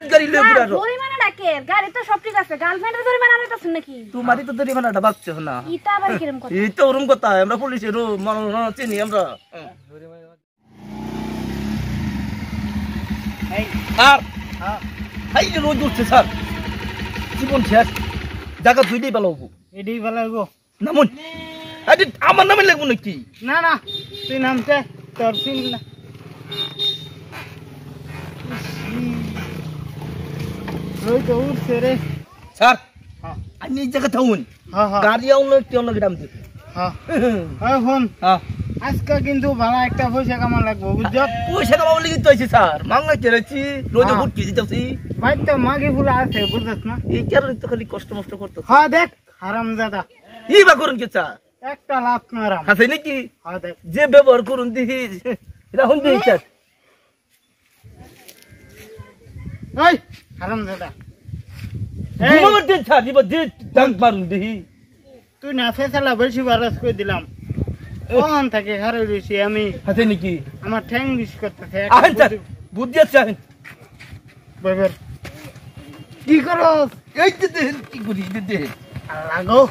গাড়ি লয়ে ঘুরা রো জরিমানা ডাকে গাড়ি তো সব ঠিক আছে গার্লফ্রেন্ডের জরিমানা লইতাছ নাকি তোমারই তো জরিমানাটা বাকছে না ইটা আবার কিরম কথা এই তো ওরম কথা আমরা পুলিশের চিনি আমরা এই স্যার হাই রোজ উঠছে স্যার জীবন শেষ জায়গা দুইটাই ভালো হবো এডি ভালো গো নামুন আরে আমার নামে লাগবো নাকি না না তুই নামতে তোর সিন না রই তো উঠছে রে স্যার হ্যাঁ আমি এই জায়গা থাকুন হ্যাঁ হ্যাঁ গাড়ি আউন কি অন্য গ্রাম থেকে হ্যাঁ হ্যাঁ ফোন হ্যাঁ আজকে কিন্তু ভালো একটা পয়সা কামান লাগবো বুঝছ পয়সা কামাবো লিখে তো আছে স্যার মাংলা কেড়েছি রোজ হ্যাঁ। হুটকি দিতেছি ভাই তো মাগি ফুলা আছে বুঝছ না এই কারণে তো খালি কষ্ট মষ্ট করতে হ্যাঁ দেখ হারামজাদা এই বা করুন কে স্যার একটা লাভ মারাম আছে নাকি হ্যাঁ দেখ যে ব্যবহার করুন দিহি এটা হুন দিহি স্যার ওই হারামজাদা এই ঘুমাবার দিন স্যার এবার যে ডাক মারুন দিহি তুই না ফেসালা বেশি বারস করে দিলাম কোন থেকে হারে দিছি আমি আছে নাকি আমার ঠ্যাং বিশ করতেছে আহেন স্যার বুদ্ধি আছে আহেন বেবের কি করস এই যে দেখেন কি করি দেখেন লাগো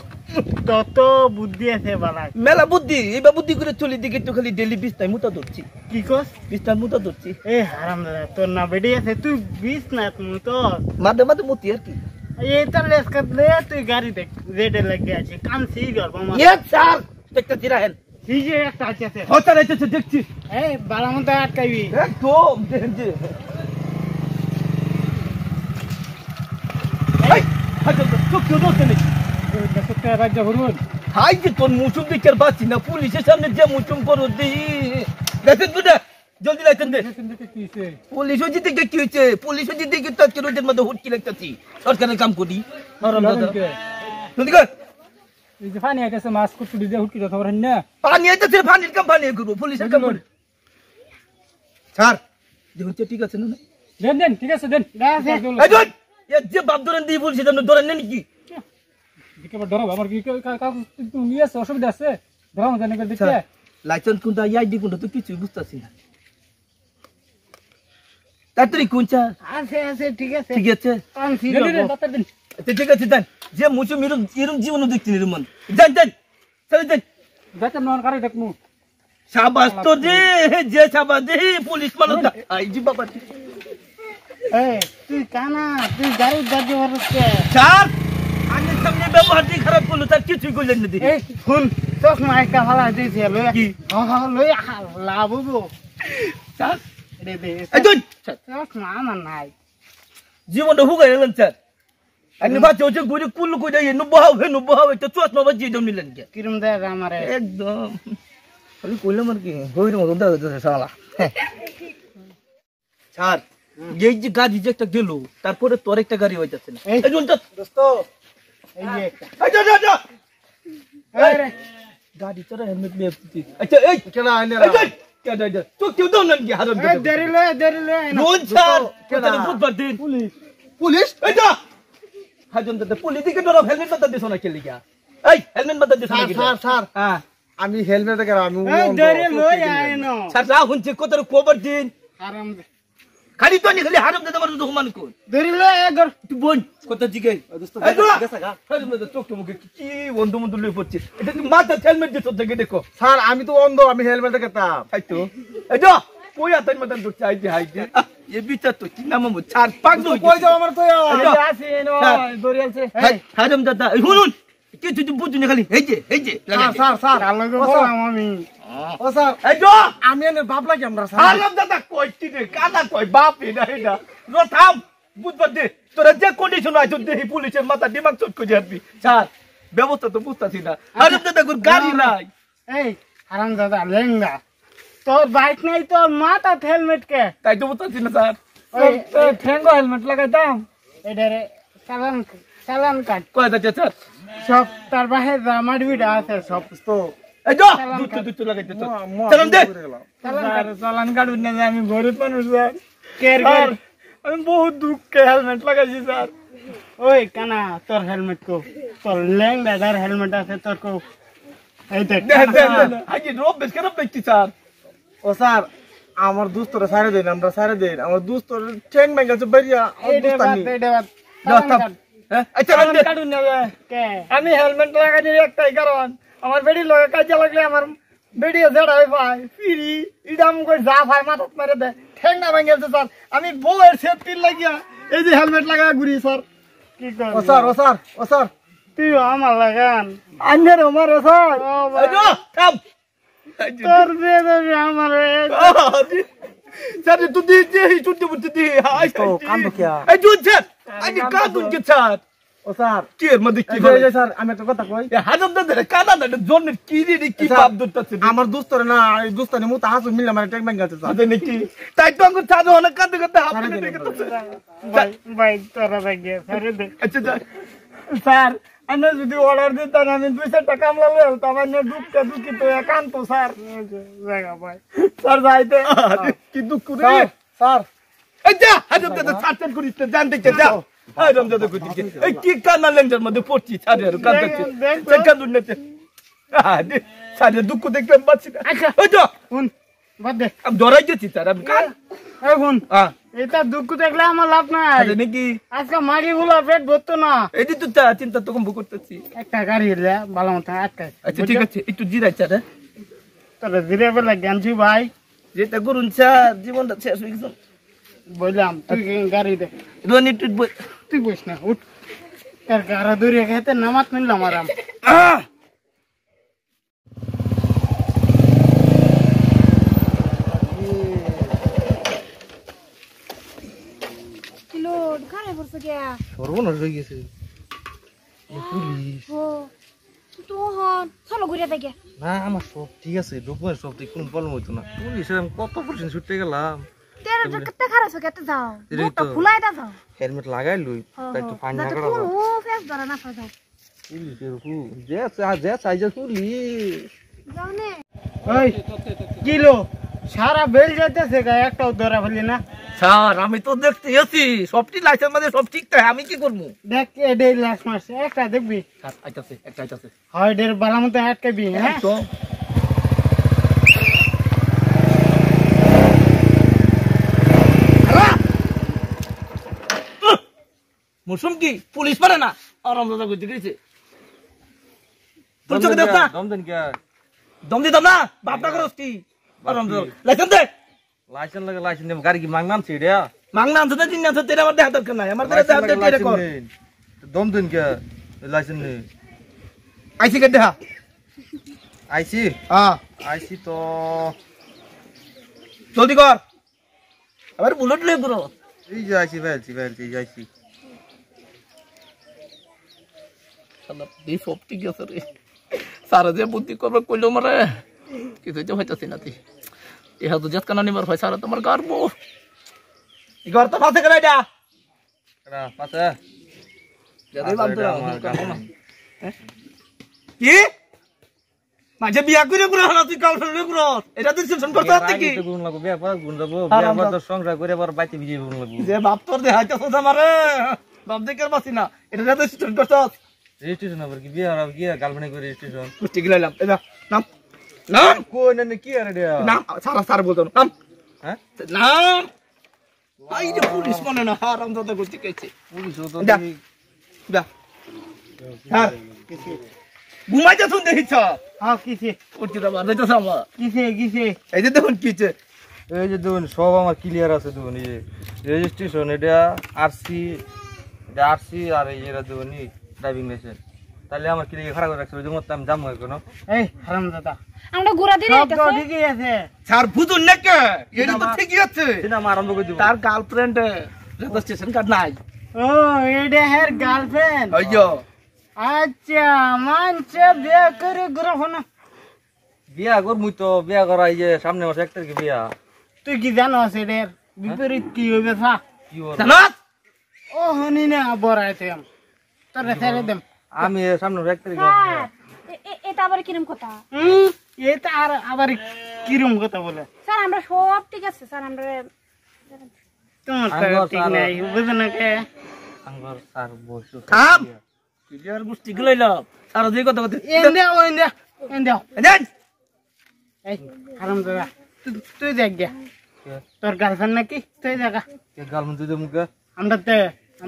তত বুদ্ধি আছে বালা মেলা বুদ্ধি এবার বুদ্ধি করে চলি দিকে তো খালি ডেলি বিস্তায় মুতা ধরছি কি কস বিস্তায় মুতা ধরছি এ হারাম দাদা তোর না বেডি আছে তুই বিশ না তুমি তো মাঝে মাঝে মুতি আর কি এই তো লেস কাটলে তুই গাড়ি দেখ রেডে লাগে আছে কান সি গর্ব আমার ইয়ে স্যার দেখতে চিরাহেন এই যে একটা আছে হতা রয়েছে দেখছি এই বালা মতো আটকাইবি একদম দেখেন যে এই হাজার তো কেউ দোষে নেই সত্যি রাজ্য ভরবন হাই যে তোর মুসুম দিকে পাচ্ছি না পুলিশের সামনে যে মুসুম করো দিই দেখেন বুঝা জলদি লাইছেন দে পুলিশও যদি কি হয়েছে পুলিশও যদি কি তাকে রোদের মধ্যে হুটকি লাগতেছি সরকারের কাম করি আরাম দাদা জলদি কর এই যে পানি আইতাছে মাছ কুটু দিয়ে হুটকি দাও তোর না পানি আইতেছে পানির কাম পানি করবো পুলিশের কাম করি স্যার যে হচ্ছে ঠিক আছে না দেন দেন ঠিক আছে দেন এই ধর এ যে বাপ ধরেন দিয়ে পুলিশের সামনে ধরেন না নাকি দিকে ধরো আমার কি তুমি আছে অসুবিধা আছে ধরো জানি করে দেখতে লাইসেন্স কোনটা আইডি কোনটা তো কিছুই বুঝতেছি না তাড়াতাড়ি কোনটা আছে আছে ঠিক আছে ঠিক আছে আনছি দেন আচ্ছা ঠিক আছে দেন যে মুচুম এরম জীবন দেখছি নির্মন দেন দেন চলে দেন বেতন নন করে দেখমু শাবাশ তো যে শাবাশ দে পুলিশ মানো আই জি বাবা এই তুই কানা তুই গাড়ি দাদি হরছে স্যার আমি সামনে ব্যবহার দিয়ে খারাপ করলো তার কিছুই করলেন না এই শুন চশমা একটা ভালো দিয়েছে লই কি হ্যাঁ লই লাভ হবো স্যার রে দে এই দুই চশমা আমার নাই জীবনটা হুগাই গেলেন স্যার আপনি ভাবছে হচ্ছে ঘুরে কুল্লু করে যাই নুব্বহাও একটা চশমা বাজিয়ে জম নিলেন কে কিরম দেয় আমারে একদম খালি কইলাম আর কি গভীর মতন দেখা যাচ্ছে শালা স্যার এই যে গাড়ি যে একটা গেল তারপরে তোর একটা গাড়ি হয়ে যাচ্ছে না এই এই জন্য দোস্ত এই যে একটা এই যা যা এই রে গাড়ি তোর হেলমেট নিয়ে আচ্ছা এই কেন আইনে রা কেন যা তো কেউ দাও না কি হারাম এই দেরি লয় রোজ স্যার কেন বুধবার দিন পুলিশ পুলিশ এই যা হাজন দাদা পুলিশ দিকে ধরো হেলমেট বাতা দিছ না কেলি গা এই হেলমেট বাতা দিছ না কি স্যার হ্যাঁ আমি হেলমেট করে আমি এই দেরি লয় আইনো স্যার যা হুনছে কত কোবর দিন আরাম খালি তো নি খালি হারাম দাদা মারু দোমান কোন দেরি লয় এগর তুই বোন কত জিগে দোস্ত এই তো গেছে গা হারাম দাদা চোখ তো মুখে কি বন্ধু বন্ধু লই পড়ছে এটা তুই মাথা হেলমেট দিছ দেখে দেখো স্যার আমি তো অন্ধ আমি হেলমেট করতাম তাই তো এই তো কই আতাই মতন তো চাইতে হাইতে এ বিচার তো কি নাম মো চার পাঁচ দই কই যাও আমার তো আসি নো দরি আছে হারাম দাদা এই শুনুন কি তুই বুঝুন খালি এই যে স্যার আলোকে বললাম আমি ও স্যার এই তো আমি এনে বাপ লাগি আমরা স্যার হারাম দাদা কই কি রে কানা কই বাপ এটা থাম বুঝবার দে তোরা যে কন্ডিশন আইছো দেহি পুলিশের মাথা দিমাগ চট করে যাবি স্যার ব্যবস্থা তো বুঝতাছি না হারাম দাদা কোন গাড়ি নাই এই হারাম দাদা লেঙ্গা তোর বাইক নাই তোর মাথা হেলমেট কে তাই তো বুঝতাছি না স্যার ওই ঠেঙ্গো হেলমেট লাগাইতাম এটারে চালান কাট কয় যাচ্ছে স্যার সব তার বাহির মাডবিটা আছে সব তো এই তো দুটো লাগাইতে তো চলুন দে চালান কাটুন না আমি গরিব মানুষ স্যার কেয়ার কর আমি বহুত দুঃখে হেলমেট লাগাইছি স্যার ওই কানা তোর হেলমেট কো তোর লেঙ্গা যার হেলমেট আছে তোর কো এই দেখ আজ রোব বেশ খারাপ দেখছি স্যার ও স্যার আমার দোস্তরে সারে দেন আমরা সারে দেন আমার দোস্তর ঠ্যাং ভেঙেছে বাইরিয়া আমি হেলমেট লাগাই একটাই কারণ আমার বেড়ি লগে কাজে লাগলে আমার বেড়িয়ে জেড়াই পাই ফিরি ইডাম করে যা ভাই মাথা মেরে দেয় ঠ্যাং না ভেঙেছে স্যার আমি বউয়ের সেফটির লাগিয়া এই যে হেলমেট লাগা ঘুরি স্যার কি ও স্যার ও স্যার ও স্যার তুই আমার লাগান আন্ধার আমার স্যার তোর বেদে আমার স্যার তুই দিতে তুই দিতে হাই কান্দো কিয়া এই তুই স্যার আমি কাঁদুন কি স্যার ও স্যার কি এর মধ্যে কি এই যে স্যার আমি একটা কথা কই হাজার দাদা কানা না জন্মের কি রে কি পাপ ধরতেছে আমার দোস্তরে না এই দোস্তানি মুতা হাসু মিললে আমার ঠ্যাং ভেঙেছে স্যার আদে নাকি তাই তো আমি চাঁদ অনেক কাঁদতে কাঁদতে হাঁপতে দেখতেছে ভাই ভাই তোরা লাগিয়ে ফেরে দে আচ্ছা স্যার আমি যদি অর্ডার দিতাম আমি 200 টাকা কামলা লই আলতাম আমি দুঃখে তো একান্ত স্যার জায়গা ভাই স্যার যাইতে কি দুঃখ রে স্যার এই যা হাজার দাদা ছাড়ছেন করিস না জান দেখে যা এই রমজাদা কইছি এই কি কানা লেঞ্জার মধ্যে পড়ছি ছাড়ে আর কাঁদতে সে কাঁদুন না ছাড়ে দুঃখ দেখলাম পাচ্ছি না ওই তো শুন বাদ দে আমি ধরাই গেছি স্যার আমি কান এই শুন এটা দুঃখ দেখলে আমার লাভ নাই আরে নাকি আজকে মাগি গুলা পেট ভরতো না এই যে তুই চিন্তা তো কম করতেছি একটা গাড়ি হলে ভালো মতো আটকাই আচ্ছা ঠিক আছে একটু জিরাই স্যার তোরা জিরে বেলা জ্ঞানছি ভাই যেটা করুন স্যার জীবনটা শেষ হয়ে গেছে বললাম তুই গাড়ি দে রনি তুই বস না উঠ তার গাড়া দূরে খেতে নামাত মিললাম আরাম কিলো ঘরে পড়ছে কে সর্বনাশ হয়ে গেছে পুলিশ ও তো হন চলো ঘুরে দেখে না আমার সব ঠিক আছে ডকুমেন্ট সব ঠিক কোনো প্রবলেম হইতো না পুলিশের আমি কত পার্সেন্ট ছুটতে গেলাম তেরে যে কত খারাপ আছে কত যাও এটাই তো তো। ফুলাই দা যাও হেলমেট লাগাই লই তাই তো ফাইন না করা ও ফেস ধরে না ফাজাও পুলিশের যে চাইছে পুলিশ যাও নে ওই কিলো সারা বেল যাইতেছে গা একটাও ধরা ফেলি না স্যার আমি তো দেখতে আছি সবটি লাইসেন্স মধ্যে সব ঠিক তো আমি কি করবো দেখ এডে লাস্ট মাস একটা দেখবি স্যার আইতাছে একটা আইতাছে হয় ডের বালা মতো আটকাবি হ্যাঁ তো মৌসুম কি পুলিশ পারে না আর আমরা করতে গেছে তোর চোখে দেখ না দম দেন কে দম দিতাম না বাপটা করস কি আর আমরা লাইসেন্স দে লাইসেন্স লাগে লাইসেন্স দেব গাড়ি কি মাংনাম ছি রে মাংনা আনছে না দিন আনছে তেরে আমার দেখা দরকার নাই আমার দেখা দরকার তেরে কর দম দেন কে লাইসেন্স নেই আইসি কে দেখা আইছি হ্যাঁ আইছি তো জলদি কর আবার বুলেট লই পুরো এই যে আইছি ভাইছি যাইছি শালা এই সব ঠিক আছে রে সারা যে বুদ্ধি করবে কইলো মারে কিছু যে হইতাছে নাতি ইহা তো জাত কানা নিবার হয় সারা তোমার গারব ই ঘর তো ফাতে করে যা এরা পাতা যদি বাদ কি মাঝে বিয়া করে পুরো হলো তুই কাল ফেলে পুরো এটা তুই সেশন করতে হচ্ছে কি গুণ লাগবে বিয়া পর গুণ যাবো বিয়া পর তো সংসার করে পর বাইতে বিজে গুণ লাগবে যে বাপ তোর দেখাইতে সোজা মারে বাপ দেখে বাসি না এটা তো সেশন করতে রেজিস্ট্রেশন আবার কি বিয়া আর গিয়া গার্লফ্রেন্ড করে রেজিস্ট্রেশন পুষ্টি গিলাইলাম এটা নাম নাম কই না কি আর রে নাম সারা সারা বলতো নাম হ্যাঁ নাম আই যে পুলিশ মনে না হারাম দাদা করতে কেছে পুলিশ তো যা যা হ্যাঁ ঘুমাই যাচ্ছ দেখিছ হ্যাঁ কিছে উঠতে দাও আর যাইতেছ আমার কিছে এই যে দেখুন কিছে এই যে দেখুন সব আমার ক্লিয়ার আছে দেখুন এই রেজিস্ট্রেশন এটা আরসি আর এই এরা দেখুন ড্রাইভিং লাইসেন্স তাহলে আমার কি খারাপ করে রাখছে ওই জন্য আমি জাম হয় কোনো এই হারাম দাদা আমরা ঘুরা দিলে সব তো ঠিকই আছে স্যার বুঝুন না কে এটা তো ঠিকই আছে সেটা আমি আরম্ভ করে দিব তার গার্লফ্রেন্ড রেজিস্ট্রেশন কার্ড নাই ও এটা হের গার্লফ্রেন্ড আইয়ো আচ্ছা মানছে বিয়ে করে গ্রহণ বিয়া কর মুই তো বিয়া করা এই যে সামনে মাসে 1 তারিখে বিয়া তুই কি জানো এটার বিপরীত কি হইবে থা কি হল জানাত ও হনি না বড়াইতে তোরে ছেড়ে দেম আমি সামনে 1 তারিখে স্যার এটা আবার কিরম কথা এটা আর আবার কিরম কথা বলে স্যার আমরা সব ঠিক আছে স্যার আমরা তোমার তো ঠিক নাই বুঝো না কে আঙ্গর স্যার বসু থাম ক্লিয়ার গুষ্টি গলাইলাম স্যার যে কথা কথা এন্ডা দেন এই হারাম দাদা তুই দেখ গে তোর গার্লফ্রেন্ড নাকি তুই জায়গা কে গার্লফ্রেন্ড তুই মুখে আমরা তে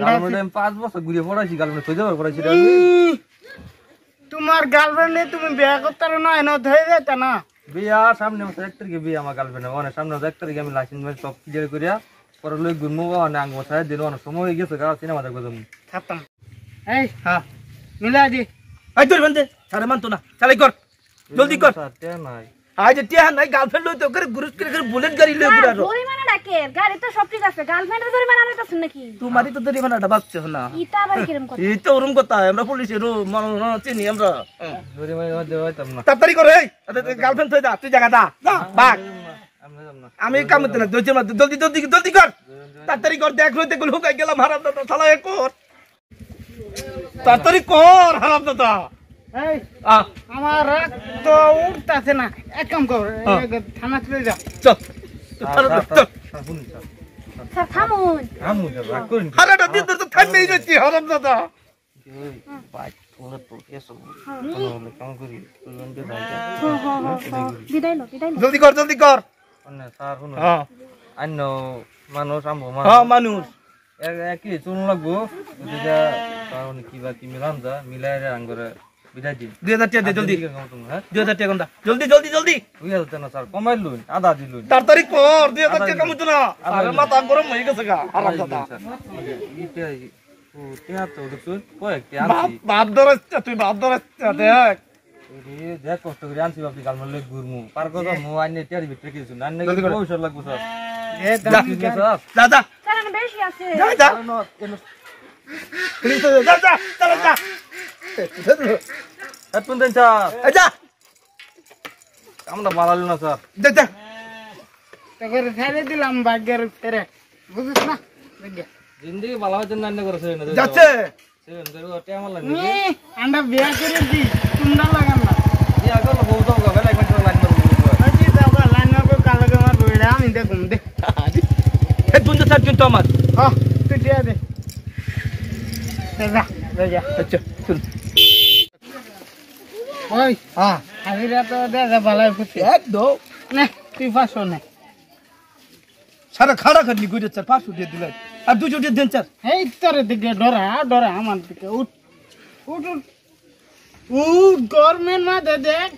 গার্লফ্রেন্ড আমি 5 বছর ঘুরে পড়াইছি গার্লফ্রেন্ড তুই যাবার পড়াইছি তোমার গার্লফ্রেন্ডে তুমি বিয়ে করতে না এনে ধরে যেত না বিয়া সামনে মাসে 1 তারিখে বিয়ে আমার গার্লফ্রেন্ড মানে সামনে 1 তারিখে আমি লাইসেন্স মানে সব ক্লিয়ার করিয়া পরে লই ঘুরমু মানে আঙ্গ বসায় দিন অনেক সময় হয়ে গেছে গা সিনেমা দেখবো তুমি থাকতাম এই হ্যাঁ মিলা দি আই তোর বন্ধে সারে মানতো না চালাই কর জলদি কর সাথে নাই আজ টিয়া নাই গার্লফ্রেন্ড লই তো করে গুরুস করে বুলেট গাড়ি লই ঘুরা রো জরিমানা ডাকে গাড়ি তো সব ঠিক আছে গার্লফ্রেন্ডের জরিমানা আনাইতাছেন নাকি তোমারই তো জরিমানাটা বাঁচছে না ইটা আবার কিরম কথা এই তো ওরম কথা আমরা পুলিশের চিনি আমরা ধরে মাই দেওয়াইতাম না তাড়াতাড়ি করে এই গার্লফ্রেন্ড তুই যা তুই জায়গা দা বাঘ আমি যাব না আমি কাম করতে না জলদি জলদি জলদি কর তাড়াতাড়ি কর দেখ রইতে গুলো হুকাই গেলাম হারাম দাদা শালা এ কর তাড়াতাড়ি কর হারাম দাদা এই আমার রাগ তো উঠতাছে না এক কাম কর থানা চলে যা চল স্যার থামুন আমু যা রাগ করিন হারাটা দিন তো থামবেই রইছি হারাম দাদা বাইক তোরা তো কেসো কাম করি তুই বিদায় লো জলদি কর অন্য স্যার শুনো হ্যাঁ অন্য মানুষ আমবো হ্যাঁ মানুষ একই চুন লাগবো যেটা কারণ কিবা কি মিলাম যা মিলাই আঙ্গরে বিদায় দিন 2000 টাকা দে জলদি হ্যাঁ 2000 টাকা কোনটা জলদি তুই হেলতে না স্যার কমাই লুন আধা দিলুন তাড়াতাড়ি কর 2000 টাকা কামতো না আরে মাথা গরম হয়ে গেছে গা হারাম দাদা বাপ ধরাচ্ছে তুই বাপ ধরাচ্ছে দেখ কষ্ট করে আনছি বাপি কাল মারলে ঘুরমু পার কথা মু আইনে টিয়ারি ভিতরে কিছু না আইনে পয়সা লাগবো স্যার দাদা স্যার আমি বেশি আছে যা প্লিজ যা এতক্ষণ দেন স্যার যা আমরা বাড়ালো না স্যার যা তোকে ছেড়ে দিলাম ভাগ্যের ফেরে বুঝিস না জিন্দগি ভালো হওয়ার জন্য আইনে করেছে যাচ্ছে আমার লাগে আমরা বিয়ে করে দি তোমরা লাগান না আগল বউ তো গেলে এক মিনিট লাইন আজি দাও লাইন মারবো কালকে মার বইরা আমি দেখুন দে হে তুই তো স্যার কিন্তু আমার হ্যাঁ তুই দিয়া দে যা আচ্ছা চল ওই হ্যাঁ হাজিরা তো দে যা ভালাই ফুটি একদম নে তুই ফাঁসো নে সারা খাড়া খাটনি করে স্যার 500 দিয়ে দিলেন আর 200 দিয়ে দেন স্যার এই তোর দিকে ডরা আমার দিকে উঠ গভর্নমেন্ট মা দে দেখ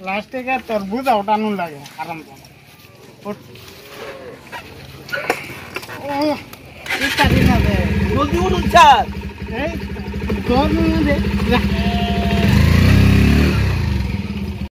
লাস্টে কে তোর বুঝা ওঠানো লাগে আরাম উঠ ও এই তারি না দে জলদি উঠুন স্যার এই গভর্নমেন্ট দে